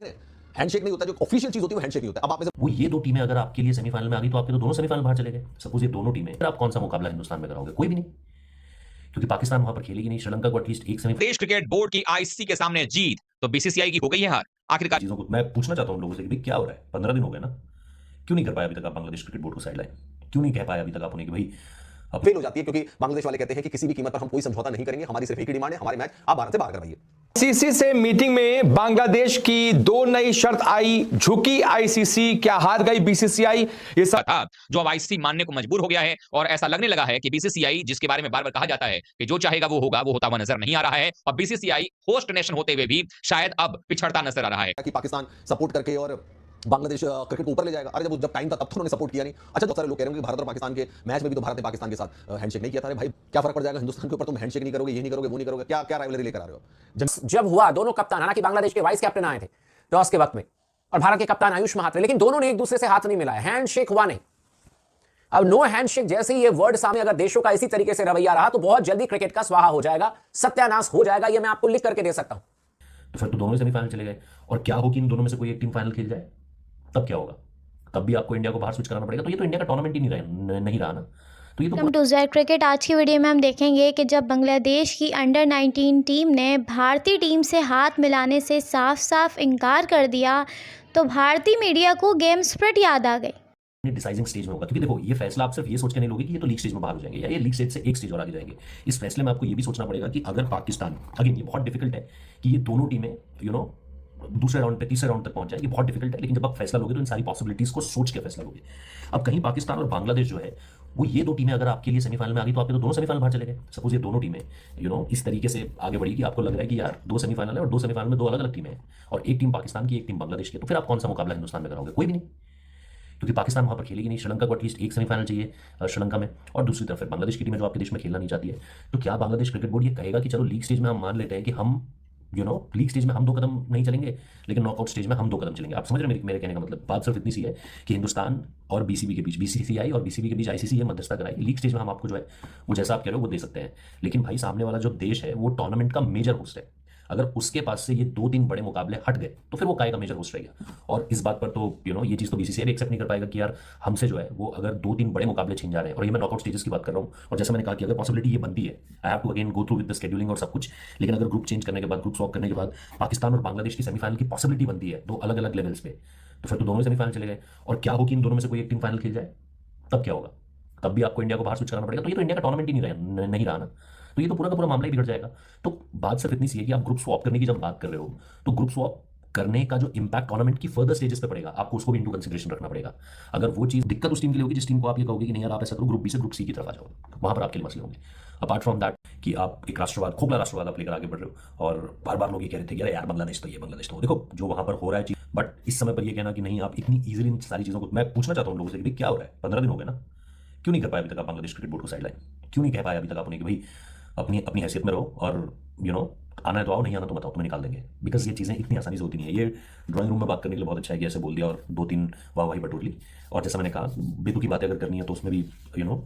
Handshake नहीं होता, जो ऑफिशियल चीज होती है वो हैंडशेक नहीं होता। अब आप वो ये दो टीमें अगर आपके लिए सेमीफाइनल में आ गई तो आपके तो दोनों सेमीफाइनल बाहर चले गए। सपोज ये दोनों टीमें, आप कौन सा मुकाबला हिंदुस्तान में कराओगे? कोई भी नहीं, क्योंकि पाकिस्तान वहां पर खेलेगी नहीं। श्रीलंका को एटलीस्ट एक सेमीफाइनल देश क्रिकेट बोर्ड की आईसीसी के सामने जीत तो बीसीसीआई की हो गई है हार। आखिरकार चीजों को मैं पूछना चाहता हूं लोगों से कि भाई क्या हो रहा है? 15 दिन हो गए ना, क्यों नहीं कर पाया अभी तक आप बांग्लादेश क्रिकेट बोर्ड को साइडलाइन? क्यों नहीं कह पाया अभी तक आप उन्हें कि भाई फेल हो जाती है, क्योंकि बांग्लादेश वाले कहते हैं कि किसी भी कीमत पर हम कोई समझौता नहीं करेंगे, हमारी सिर्फ एक ही डिमांड है, हमारे मैच आप भारत से बाहर करवाइए। आईसीसी से मीटिंग में बांग्लादेश की दो नई शर्त आई, झुकी आईसीसी, क्या हार गई बीसीसीआई? ये सब था जो अब आईसीसी मानने को मजबूर हो गया है और ऐसा लगने लगा है कि बीसीसीआई, जिसके बारे में बार बार कहा जाता है कि जो चाहेगा वो होगा, वो होता हुआ नजर नहीं आ रहा है। और बीसीसीआई होस्ट नेशन होते हुए भी शायद अब पिछड़ता नजर आ रहा है कि पाकिस्तान सपोर्ट करके और बांग्लादेश क्रिकेट को ऊपर ले जाएगा। अरे जब टाइम था तब तो उन्होंने सपोर्ट किया नहीं। अच्छा, बहुत सारे लोग कह रहे हैं कि भारत और पाकिस्तान के मैच में भी तो भारत ने पाकिस्तान के साथ हैंडशेक नहीं किया था। अरे भाई, क्या फर्क पड़ जाएगा हिंदुस्तान के ऊपर? तुम हैंडशेक नहीं करोगे, ये नहीं करोगे, वो नहीं करोगे, क्या क्या राइवलरी लेकर आ रहे हो? जब हुआ दोनों कप्तान, हालांकि बांग्लादेश के वाइस कैप्टन आए थे टॉस के वक्त में और भारत के कप्तान आयुष महात्रे, लेकिन दोनों ने एक दूसरे से हाथ नहीं मिलाया, हैंडशेक हुआ नहीं। अब नो हैंडशेक जैसे ही ये वर्ड सामने अगर देशों का इसी तरीके से रवैया रहा तो बहुत जल्दी क्रिकेट का स्वाहा हो जाएगा, सत्यानाश हो जाएगा। ये मैं आपको लिख करके दे सकता हूं। तो फिर तो दोनों सेमीफाइनल चले गए। और क्या हो कि इन दोनों में से कोई एक टीम फाइनल खेल जाए, तब क्या होगा? तब भी आपको इंडिया को बाहर स्विच कराना पड़ेगा। तो ये तो इंडिया का टूर्नामेंट ही नहीं रहा ना। तो ये तो वेलकम टू ज़ेड क्रिकेट। आज की वीडियो में हम देखेंगे कि जब बांग्लादेश की अंडर 19 टीम ने भारतीय टीम से हाथ मिलाने से साफ साफ इनकार कर दिया तो भारतीय मीडिया को गेम स्प्रिट याद आ गई। डिसाइडिंग स्टेज में होगा, क्योंकि देखो ये फैसला आप सिर्फ ये सोच के नहीं लोगे कि ये तो लीग स्टेज में बाहर हो जाएंगे या ये लीग स्टेज से एक स्टेज और आगे जाएंगे। इस फैसले में आपको ये भी सोचना पड़ेगा कि अगर पाकिस्तान, अगेन ये बहुत डिफिकल्ट है कि ये दोनों टीमें दूसरे राउंड पे तीसरे राउंड तक पहुंच जाए, ये बहुत डिफिकल्ट है। लेकिन जब आप फैसला लोगे तो इन सारी पॉसिबिलिटीज को सोच के फैसला लोगे। अब कहीं पाकिस्तान और बांग्लादेश जो है वो ये दो टीमें अगर आपके लिए सेमीफाइनल में आ गई तो आपके तो दोनों सेमीफाइनल बाहर चले गए। सपोज ये दोनों टीमें इस तरीके से आगे बढ़ी कि आपको लग रहा है कि यार दो सेमीफाइनल है और दो सेमीफाइनल में दो अलग अलग टीमें हैं और एक टीम पाकिस्तान की, एक टीम बांग्लादेश की, तो फिर आप कौन सा मुकाबला हिंदुस्तान में कराओगे? कोई भी नहीं, क्योंकि पाकिस्तान वहां पर खेलेगी नहीं। श्रीलंका को एटलीस्ट एक सेमीफाइनल चाहिए श्रीलंका में, और दूसरी तरफ फिर बांग्लादेश की टीम जो आपके देश में खेलना नहीं चाहती है। तो क्या बांग्लादेश क्रिकेट बोर्ड ये कहेगा कि चलो लीग स्टेज में हम मान लेते हैं कि हम लीग स्टेज में हम दो कदम नहीं चलेंगे लेकिन नॉकआउट स्टेज में हम दो कदम चलेंगे? आप समझ रहे हैं मेरे कहने का मतलब? बात सिर्फ इतनी सी है कि हिंदुस्तान और बीसीबी के बीच, बीसीसीआई और बीसीबी के बीच आईसीसी ये मध्यस्थता कराएगी। लीग स्टेज में हम आपको जो है वो जैसा आप कह रहे हो वो दे सकते हैं, लेकिन भाई सामने वाला जो देश है वो टूर्नामेंट का मेजर होस्ट है। अगर उसके पास से ये दो तीन बड़े मुकाबले हट गए तो फिर वो काय का मेजर होस्ट रहेगा। और इस बात पर तो ये चीज तो बीसीसीआई भी एक्सेप्ट नहीं कर पाएगा कि यार हमसे जो है वो अगर दो तीन बड़े मुकाबले छीन जा रहे हैं। और ये मैं नॉकआउट स्टेजेस की बात कर रहा हूँ। और जैसे मैंने कहा कि अगर पॉसिबिलिटी ये बनती है, I have to again go through with the scheduling और सब कुछ, लेकिन अगर ग्रुप चेंज करने के बाद, ग्रुप स्वैप करने के बाद पाकिस्तान और बांग्लादेश की सेमीफाइनल की पॉसिबिलिटी बनती है दो अलग अलग लेवल्स पे, तो फिर तो दोनों सेमीफाइनल चले गए। और क्या हो कि इन दोनों में से कोई एक टीम फाइनल खेल जाए, तब क्या होगा? तब भी आपको इंडिया को बाहर स्विच कराना पड़ेगा। तो ये तो इंडिया का टूर्नामेंट ही नहीं रहा ना। तो ये तो पूरा का पूरा मामला ही बिगड़ जाएगा। तो बात सिर्फ इतनी सी है कि आप ग्रुप स्वैप करने की जब बात कर रहे हो तो ग्रुप स्वैप करने का जो इंपैक्ट टूर्नामेंट की फर्दर स्टेजेस पे पड़ेगा, आपको उसको भी इनटू कंसीडरेशन रखना पड़ेगा। अगर वो चीज दिक्कत उस टीम के लिए होगी जिस टीम को आप ये कहोगे कि नहीं यार आप ऐसा करो, ग्रुप बी से ग्रुप सी की तरफ आ जाओ, वहां पर आपके लिए मसले होंगे। अपार्ट फ्रॉम दैट कि आप एक राष्ट्रवाद, खोखला राष्ट्रवाद आप लेकर आगे बढ़ रहे हो और बार बार लोग ये कह रहे थे कि यार बांग्लादेश तो ये, बांग्लादेश तो देखो जो वहां पर हो रहा है चीज। बट इस समय पर ये कहना कि नहीं आप इतनी ईजिली इन सारी चीजों को, मैं पूछना चाहता हूं लोगों से कि क्या हो रहा है? 15 दिन हो गए ना, क्यों नहीं कर पाया अभी तक आप बांग्लादेश क्रिकेट बोर्ड को साइडलाइन? क्यों नहीं कह पाया अभी तक आपने कि भाई अपनी अपनी हैसियत में रहो और आना है तो आओ, नहीं आना तो बताओ, तुम्हें निकाल देंगे। बिकॉज ये चीज़ें इतनी आसानी से होती नहीं है। ये ड्राइंग रूम में बात करने के लिए बहुत अच्छा है कि ऐसे बोल दिया और दो तीन वाहवाही बटोर ली। और जैसा मैंने कहा बेतुकी बातें अगर करनी है तो उसमें भी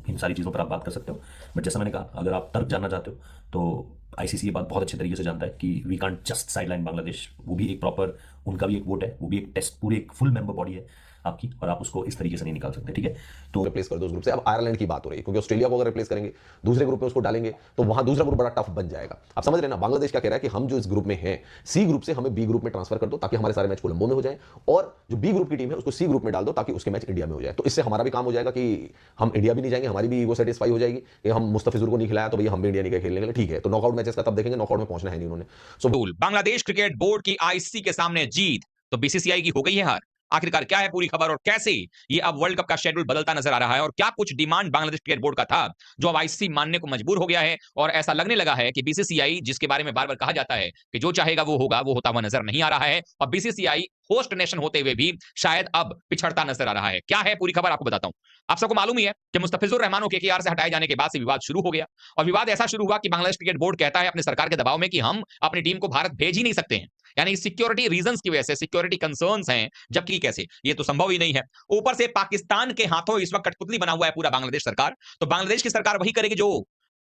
इन सारी चीज़ों पर आप बात कर सकते हो। बट जैसा मैंने कहा अगर आप तर्क जानना चाहते हो तो आईसीसी ये बात बहुत अच्छे तरीके से जानता है कि we can't just sideline Bangladesh. वो भी एक प्रॉपर, उनका भी एक वोट है, वो भी एक टेस्ट, पूरे एक फुल मेंबर बॉडी है आपकी, और आप उसको इस तरीके से नहीं निकाल सकते। ठीक है, तो रिप्लेस कर दो उस ग्रुप से। अब आयरलैंड की बात हो रही है, क्योंकि ऑस्ट्रेलिया को अगर रिप्लेस करेंगे, दूसरे ग्रुप में उसको डालेंगे तो वहां दूसरा ग्रुप बड़ा टफ बन जाएगा। आप समझ रहे हैं ना? बांग्लादेश क्या कह रहा है कि हम जो इस ग्रुप में हैं, सी ग्रुप से हमें बी ग्रुप में ट्रांसफर कर दो ताकि हमारे सारे मैच कोलंबो में हो जाए, और जो बी ग्रुप की टीम है उसको सी ग्रुप में डाल दो ताकि उसके मैच इंडिया में हो जाए। तो इससे हमारा भी काम हो जाएगा कि हम इंडिया भी नहीं जाएंगे, हमारी भी वो सेटिस्फाई हो जाएगी कि हम मुस्तफिजुर को नहीं खिलाया तो भैया हम भी इंडिया नहीं गए खेलने के लिए। ठीक है, तो नॉकआउट मैचेस का तब देखेंगे, नॉकआउट में पहुंचना है नहीं उन्होंने। बांग्लादेश क्रिकेट बोर्ड की आईसीसी के सामने जीत तो बीसीसीआई की हो गई है हार। आखिरकार क्या है पूरी खबर और कैसे ये अब वर्ल्ड कप का शेड्यूल बदलता नजर आ रहा है और क्या कुछ डिमांड बांग्लादेश क्रिकेट बोर्ड का था जो अब आईसीसी मानने को मजबूर हो गया है और ऐसा लगने लगा है कि बीसीसीआई, जिसके बारे में बार बार कहा जाता है कि जो चाहेगा वो होगा, वो होता हुआ नजर नहीं आ रहा है। और बीसीसीआई होस्ट नेशन होते हुए भी शायद अब पिछड़ता नजर आ रहा है। क्या है पूरी खबर आपको बताता हूं। आप सबको मालूम ही है कि मुस्तफिजुर रहमान को केकेआर से हटाए जाने के बाद से विवाद शुरू हो गया और विवाद ऐसा शुरू हुआ कि बांग्लादेश क्रिकेट बोर्ड कहता है अपने सरकार के दबाव में कि हम अपनी टीम को भारत भेज ही नहीं सकते हैं, यानी सिक्योरिटी रीजंस की वजह से, सिक्योरिटी कंसर्न्स हैं। जबकि कैसे, ये तो संभव ही नहीं है। ऊपर से पाकिस्तान के हाथों इस वक्त कठपुतली बना हुआ है पूरा बांग्लादेश सरकार। तो बांग्लादेश की सरकार वही करेगी जो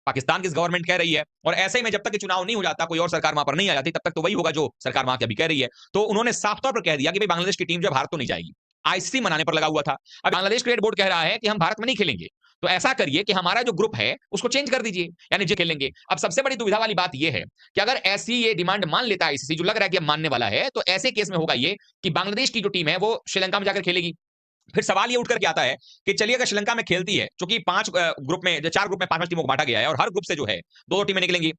पाकिस्तान की गवर्नमेंट कह रही है। और ऐसे ही में जब तक कि चुनाव नहीं हो जाता, कोई और सरकार वहां पर नहीं आ जाती, तब तक तो वही होगा जो सरकार वहां की अभी कह रही है। तो उन्होंने साफ तौर पर कह दिया कि भाई बांग्लादेश की टीम जो भारत तो नहीं जाएगी, आईसीसी मनाने पर लगा हुआ था। अब बांग्लादेश क्रिकेट बोर्ड कह रहा है कि हम भारत में नहीं खेलेंगे, तो ऐसा करिए कि हमारा जो ग्रुप है उसको चेंज कर दीजिए, यानी जो खेलेंगे। अब सबसे बड़ी दुविधा वाली बात यह है कि अगर ऐसी ये डिमांड मान लेता है आईसीसी, जो लग रहा है कि अब मानने वाला है, तो ऐसे केस में होगा ये कि बांग्लादेश की जो टीम है वो श्रीलंका में जाकर खेलेगी। फिर सवाल ये उठकर के आता है कि चलिए अगर श्रीलंका में खेलती है, क्योंकि 5 ग्रुप में, 4 ग्रुप में 5 टीमों को बांटा गया है और हर ग्रुप से जो है 2 टीमें निकलेंगी।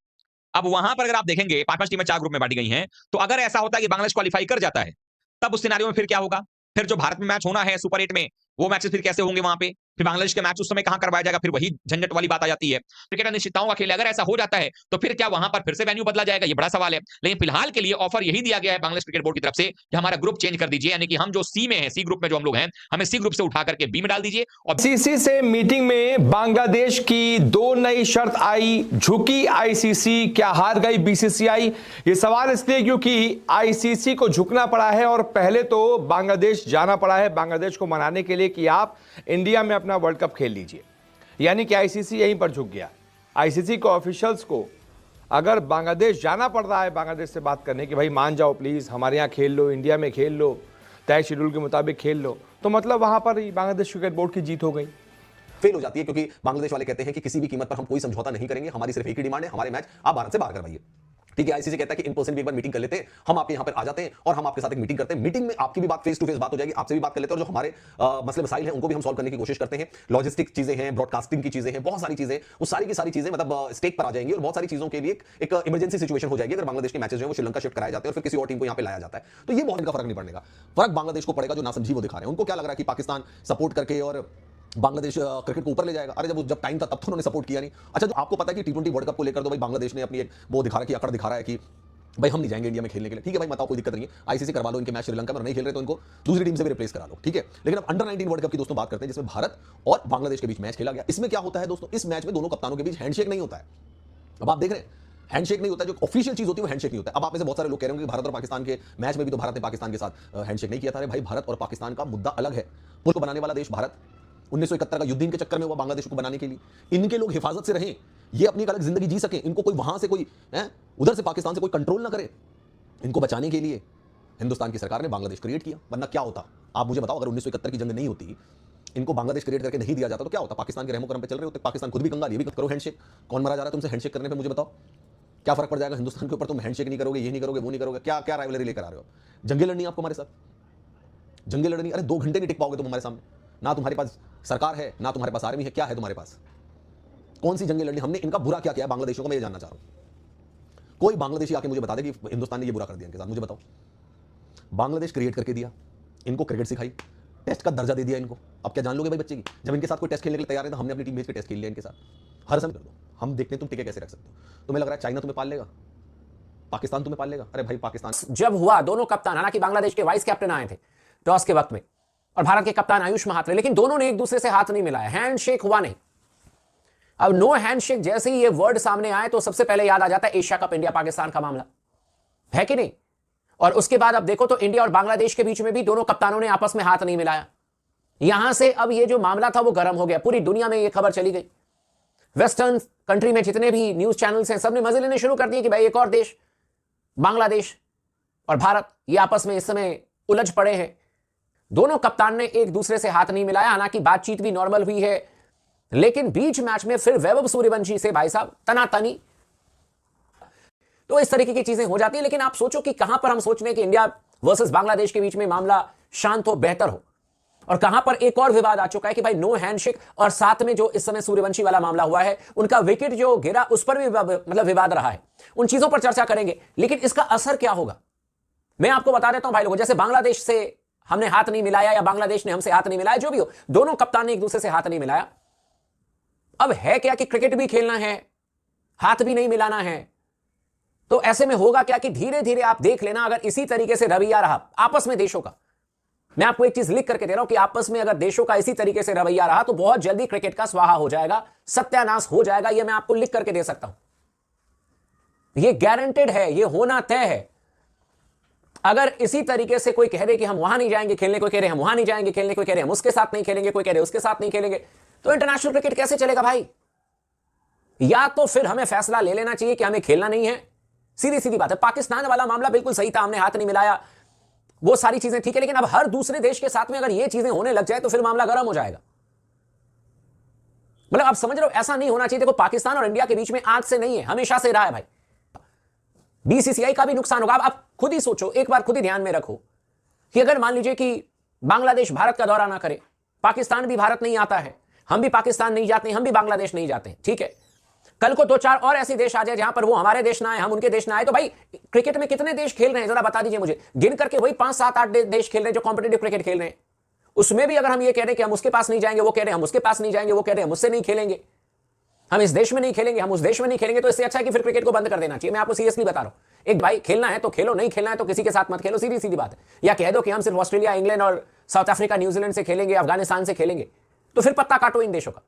अब वहां पर अगर आप देखेंगे 5 टीमें 4 ग्रुप में बांटी गई हैं, तो अगर ऐसा होता है कि बांग्लादेश क्वालीफाई कर जाता है, तब उस सिनेरियो में फिर क्या होगा? फिर जो भारत में मैच होना है सुपर 8 में, वो मैचेस फिर कैसे होंगे वहां पे? फिर बांग्लादेश के मैच उस समय कहां करवाया जाएगा? फिर वही झंझट वाली बात आ जाती है। क्रिकेट अनिश्चितताओं का खेल है, अगर ऐसा हो जाता है तो फिर क्या वहां पर फिर से वेन्यू बदला जाएगा? ये बड़ा सवाल है। लेकिन फिलहाल के लिए ऑफर यही दिया गया है बांग्लादेश क्रिकेट बोर्ड की तरफ से कि हमारा ग्रुप चेंज कर दीजिए, यानी कि हम जो सी में है, सी ग्रुप में जो हम लोग हैं, हमें सी ग्रुप से उठा करके बी में डाल दीजिए। और आईसीसी से मीटिंग में बांग्लादेश की 2 नई शर्त आई, झुकी आईसीसी, क्या हार गई बीसीसीआई? ये सवाल इसलिए क्योंकि आईसीसी को झुकना पड़ा है और पहले तो बांग्लादेश जाना पड़ा है बांग्लादेश को मनाने के लिए कि आप इंडिया में अपना वर्ल्ड कप खेल लीजिए, यानी कि आईसीसी यहीं पर झुक गया। आईसीसी को ऑफिशियल्स को अगर बांग्लादेश जाना पड़ रहा है बांग्लादेश से बात करने कि भाई मान जाओ प्लीज, हमारे यहाँ खेल लो, इंडिया में खेल लो, तय शेड्यूल के मुताबिक खेल लो, तो मतलब वहां पर बांग्लादेश क्रिकेट बोर्ड की जीत हो गई, फेल हो जाती है। क्योंकि बांग्लादेश वाले कहते हैं कि किसी भी कीमत पर हम कोई समझौता नहीं करेंगे, हमारी सिर्फ एक ही डिमांड है, हमारे मैच आप भारत से बाहर करवाइए। ठीक है, आईसीसी कहता है कि इन पर्सन भी एक बार मीटिंग कर लेते हैं, हम आपके यहाँ पर आ जाते हैं और हम आपके साथ एक मीटिंग करते हैं। मीटिंग में आपकी भी बात फेस टू फेस बात हो जाएगी, आपसे भी बात कर लेते हैं, और जो हमारे मसले मसाइल हैं उनको भी हम सॉल्व करने की कोशिश करते हैं। लॉजिस्टिक चीजें हैं, ब्रॉडकास्टिंग की चीजें हैं, बहुत सारी चीजें, वो सारी की सारी चीजें मतलब स्टेक पर आ जाएंगी और बहुत सारी चीजों के लिए एक इमरजेंसी सिचुएशन हो जाएगी अगर बांग्लादेश के मैचेस जो है वो श्रीलंका शिफ्ट कराए जाते हैं और फिर किसी और टीम को यहाँ पे लाया जाता है। तो ये बहुत इनका फर्क नहीं पड़ेगा। फर्क बांग्लादेश को पड़ेगा जो नासमझी वो दिखा रहे हैं। उनको क्या लग रहा है कि पाकिस्तान सपोर्ट करके और बांग्लादेश क्रिकेट को ऊपर ले जाएगा। अरे जब टाइम था तब तो उन्होंने सपोर्ट किया नहीं। अच्छा, जो आपको पता है कि T20 वर्ल्ड कप को लेकर तो भाई बांग्लादेश ने अपनी एक वो दिखा रहा है कि अकड़ दिखा रहा है कि भाई हम नहीं जाएंगे इंडिया में खेलने के लिए। ठीक है भाई, बताओ, कोई दिक्कत नहीं है, आईसीसी करवा लो इनके मैच श्रीलंका में, नहीं खेल रहे तो इनको दूसरी टीम से भी रिप्लेस करा लो। ठीक है, लेकिन अब अंडर 19 वर्ल्ड कप की दोस्तों बात करते हैं जिसमें भारत और बांग्लादेश के बीच मैच खेला गया। इसमें क्या होता है दोस्तों, इस मैच में दोनों कप्तानों के बीच हैंडशेक नहीं होता है। अब आप देख रहे हैं हैंडशेक नहीं होता है, जो ऑफिशियल चीज होती है वो हैंडशेक नहीं होता है। अब आप में से बहुत सारे लोग कह रहे होंगे कि भारत और पाकिस्तान के मैच में भी तो भारत ने पाकिस्तान के साथ हैंडशेक नहीं किया था। अरे भाई, भारत और पाकिस्तान का मुद्दा अलग है। मुल्क को बनाने वाला देश भारत, 1971 का युद्ध के चक्कर में हुआ बांग्लादेश को बनाने के लिए। इनके लोग हिफाजत से रहें, ये अपनी एक अलग जिंदगी जी सकें, इनको कोई वहां से कोई उधर से पाकिस्तान से कोई कंट्रोल ना करे, इनको बचाने के लिए हिंदुस्तान की सरकार ने बांग्लादेश क्रिएट किया। वरना क्या होता, आप मुझे बताओ, अगर 1971 की जंग नहीं होती, इनको बांग्लादेश क्रिएट करके नहीं दिया जाता, तो क्या होता? पाकिस्तान के रहमो करम पे चल रहे होते, पाकिस्तान खुद भी कंगाल, ये भी करो हैंडशेक। कौन मरा जा रहा है तुमसे हैंडशेक करने पे? मुझे बताओ क्या फर्क पड़ जाएगा हिंदुस्तान के ऊपर? तुम हैंडशेक नहीं करोगे, ये नहीं करोगे, वो नहीं करोगे, क्या क्या राइवलरी लेकर आ रहे हो? जंगे लड़नी आपको हमारे साथ, जंगे लड़नी। अरे 2 घंटे नहीं टिक पाओगे तुम हमारे सामने, ना तुम्हारे पास सरकार है, ना तुम्हारे पास आर्मी है, क्या है तुम्हारे पास? कौन सी जंगे लड़नी? हमने इनका बुरा क्या किया बांग्लादेशियों को, मैं ये जानना चाह रहा हूं। कोई बांग्लादेशी आके मुझे बता दे कि हिंदुस्तान ने ये बुरा कर दिया इनके साथ, मुझे बताओ। बांग्लादेश क्रिएट करके दिया, इनको क्रिकेट सिखाई, टेस्ट का दर्जा दे दिया इनको। अब क्या जान लोगे भाई बच्चे की? जब इनके साथ कोई टेस्ट खेलने के लिए तैयार है तो हमने अपनी टीम भेज के टेस्ट खेल लिया इनके साथ। हर समय कर दो, हम देखते हैं तुम टिके कैसे रख सकते हो। तुम्हें लग रहा है चाइना तुम्हें पाल लेगा, पाकिस्तान तुम्हें पाल लेगा? अरे भाई, पाकिस्तान जब हुआ, दोनों कप्तान, हालांकि बांग्लादेश के वाइस कैप्टन आए थे टॉस के वक्त में और भारत के कप्तान आयुष महात्रे, लेकिन दोनों ने एक दूसरे से हाथ नहीं मिलाया, हैंडशेक हुआ नहीं। अब नो हैंडशेक जैसे ही ये वर्ड सामने आए तो सबसे पहले याद आ जाता है एशिया कप इंडिया पाकिस्तान का मामला, है कि नहीं? और उसके बाद अब देखो तो इंडिया और बांग्लादेश के बीच में भी दोनों कप्तानों ने आपस में हाथ नहीं मिलाया। यहां से अब ये जो मामला था वो गर्म हो गया, पूरी दुनिया में ये खबर चली गई। वेस्टर्न कंट्री में जितने भी न्यूज चैनल्स हैं, सबने मजे लेने शुरू कर दिए कि भाई एक और देश, बांग्लादेश और भारत, ये आपस में इस समय उलझ पड़े हैं। दोनों कप्तान ने एक दूसरे से हाथ नहीं मिलाया, हालांकि बातचीत भी नॉर्मल हुई है, लेकिन बीच मैच में फिर वैभव सूर्यवंशी से भाई साहब तनातनी, तो इस तरीके की चीजें हो जाती है। लेकिन आप सोचो कि कहां पर हम सोच रहे हैं कि इंडिया वर्सेस बांग्लादेश के बीच में मामला शांत हो, बेहतर हो, और कहां पर एक और विवाद आ चुका है कि भाई नो हैंडशेक, और साथ में जो इस समय सूर्यवंशी वाला मामला हुआ है, उनका विकेट जो गिरा उस पर भी मतलब विवाद रहा है। उन चीजों पर चर्चा करेंगे, लेकिन इसका असर क्या होगा मैं आपको बता देता हूं भाई लोगों। जैसे बांग्लादेश से हमने हाथ नहीं मिलाया या बांग्लादेश ने हमसे हाथ नहीं मिलाया, जो भी हो, दोनों कप्तान ने एक दूसरे से हाथ नहीं मिलाया। अब है क्या कि क्रिकेट भी खेलना है, हाथ भी नहीं मिलाना है, तो ऐसे में होगा क्या कि धीरे धीरे आप देख लेना, अगर इसी तरीके से रवैया रहा आपस में देशों का, मैं आपको एक चीज लिख करके दे रहा हूं कि आपस में अगर देशों का इसी तरीके से रवैया रहा तो बहुत जल्दी क्रिकेट का स्वाहा हो जाएगा, सत्यानाश हो जाएगा। यह मैं आपको लिख करके दे सकता हूं, यह गारंटेड है, यह होना तय है। अगर इसी तरीके से कोई कह रहे कि हम वहां नहीं जाएंगे खेलने, कोई कह रहे हम वहां नहीं जाएंगे खेलने, कोई कह रहे हम उसके साथ नहीं खेलेंगे, कोई कह रहे उसके साथ नहीं खेलेंगे, तो इंटरनेशनल क्रिकेट कैसे चलेगा भाई? या तो फिर हमें फैसला ले लेना चाहिए कि हमें खेलना नहीं है। सीधी सीधी बात है। पाकिस्तान वाला मामला बिल्कुल सही था, हमने हाथ नहीं मिलाया, वो सारी चीजें ठीक है, लेकिन अब हर दूसरे देश के साथ में अगर ये चीजें होने लग जाए तो फिर मामला गर्म हो जाएगा। मतलब आप समझ रहे हो, ऐसा नहीं होना चाहिए। देखो, पाकिस्तान और इंडिया के बीच में आज से नहीं है, हमेशा से रहा है भाई। बीसीसीआई का भी नुकसान होगा। अब आप खुद ही सोचो, एक बार खुद ही ध्यान में रखो कि अगर मान लीजिए कि बांग्लादेश भारत का दौरा ना करे, पाकिस्तान भी भारत नहीं आता है, हम भी पाकिस्तान नहीं जाते, हम भी बांग्लादेश नहीं जाते, ठीक है, कल को 2-4 और ऐसे देश आ जाए जहां पर वो हमारे देश ना आए, हम उनके देश ना आए, तो भाई क्रिकेट में कितने देश खेल रहे हैं जरा बता दीजिए मुझे। गिन करके वही 5-7-8 देश खेल रहे हैं जो कॉम्पिटिटिव क्रिकेट खेल रहे हैं। उसमें भी अगर हम ये कह रहे हैं कि हम उसके पास नहीं जाएंगे, वो कह रहे हैं हम उसके पास नहीं जाएंगे, वो कह रहे हैं हम उससे नहीं खेलेंगे, हम इस देश में नहीं खेलेंगे, हम उस देश में नहीं खेलेंगे, तो इससे अच्छा है कि फिर क्रिकेट को बंद कर देना चाहिए। मैं आपको सीरियसली बता रहा हूं। एक भाई खेलना है तो खेलो, नहीं खेलना है तो किसी के साथ मत खेलो, सीधी सीधी बात है। या कह दो कि हम सिर्फ ऑस्ट्रेलिया, इंग्लैंड और साउथ अफ्रीका, न्यूजीलैंड से खेलेंगे, अफगानिस्तान से खेलेंगे, तो फिर पत्ता काटो इन देशों का।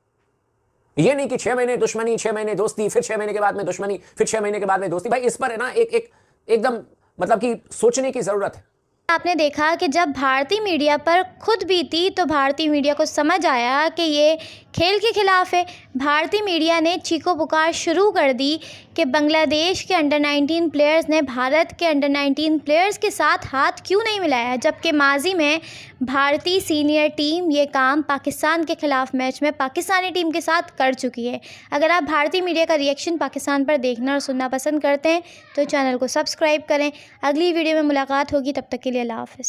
ये नहीं कि 6 महीने दुश्मनी, 6 महीने दोस्ती, फिर 6 महीने के बाद में दुश्मनी, फिर 6 महीने के बाद में दोस्ती। भाई इस पर है ना एकदम मतलब कि सोचने की जरूरत है। आपने देखा कि जब भारतीय मीडिया पर खुद बीती तो भारतीय मीडिया को समझ आया कि ये खेल के खिलाफ है। भारतीय मीडिया ने चीखो पुकार शुरू कर दी कि बांग्लादेश के अंडर 19 प्लेयर्स ने भारत के अंडर 19 प्लेयर्स के साथ हाथ क्यों नहीं मिलाया, जबकि माजी में भारतीय सीनियर टीम ये काम पाकिस्तान के खिलाफ मैच में पाकिस्तानी टीम के साथ कर चुकी है। अगर आप भारतीय मीडिया का रिएक्शन पाकिस्तान पर देखना और सुनना पसंद करते हैं तो चैनल को सब्सक्राइब करें। अगली वीडियो में मुलाकात होगी, तब तक के लिए अल्लाह हाफ़िज़।